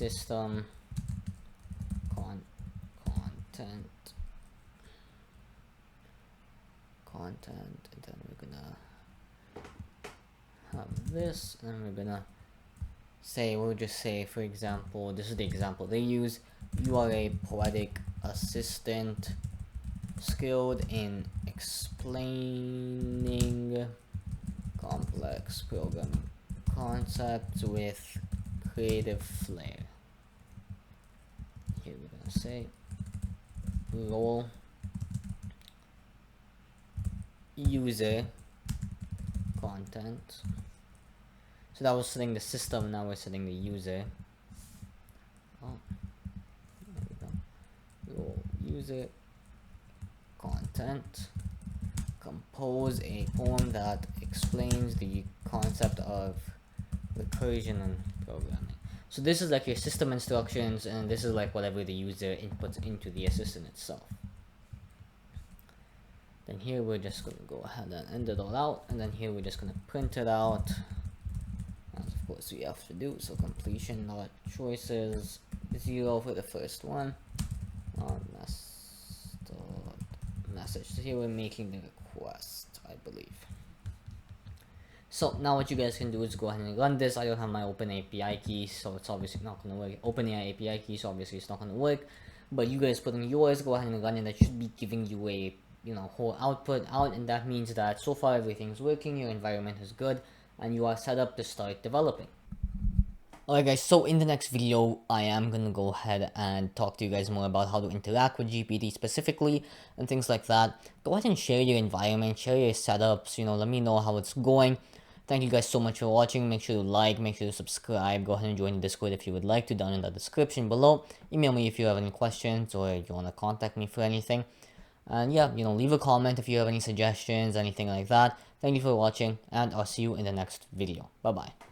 system content, and then we're gonna have this, and then we're gonna say, we'll just say, for example, this is the example they use: you are a poetic assistant skilled in explaining complex programming concepts with creative flair. Here we're gonna say role user content. So that was setting the system, now we're setting the user. Oh, there we go. Role user content. Compose a poem that explains the concept of recursion and programming. So this is like your system instructions, and this is like whatever the user inputs into the assistant itself. Then here we're just going to go ahead and end it all out, and then here we're just going to print it out, as of course we have to do. So completion dot choices 0 for the first one, message. So here we're making the request, I believe. So now what you guys can do is go ahead and run this. I don't have my Open API key, so it's obviously not going to work. OpenAI API key, so obviously it's not going to work. But you guys put in yours, go ahead and run it. That should be giving you a whole output out, and that means that so far everything's working, your environment is good, and you are set up to start developing. Alright guys, so in the next video, I am gonna go ahead and talk to you guys more about how to interact with GPT specifically, and things like that. Go ahead and share your environment, share your setups, let me know how it's going. Thank you guys so much for watching. Make sure to like, make sure to subscribe. Go ahead and join the Discord if you would like to, down in the description below. Email me if you have any questions, or if you want to contact me for anything. And yeah, leave a comment if you have any suggestions, anything like that. Thank you for watching, and I'll see you in the next video. Bye bye.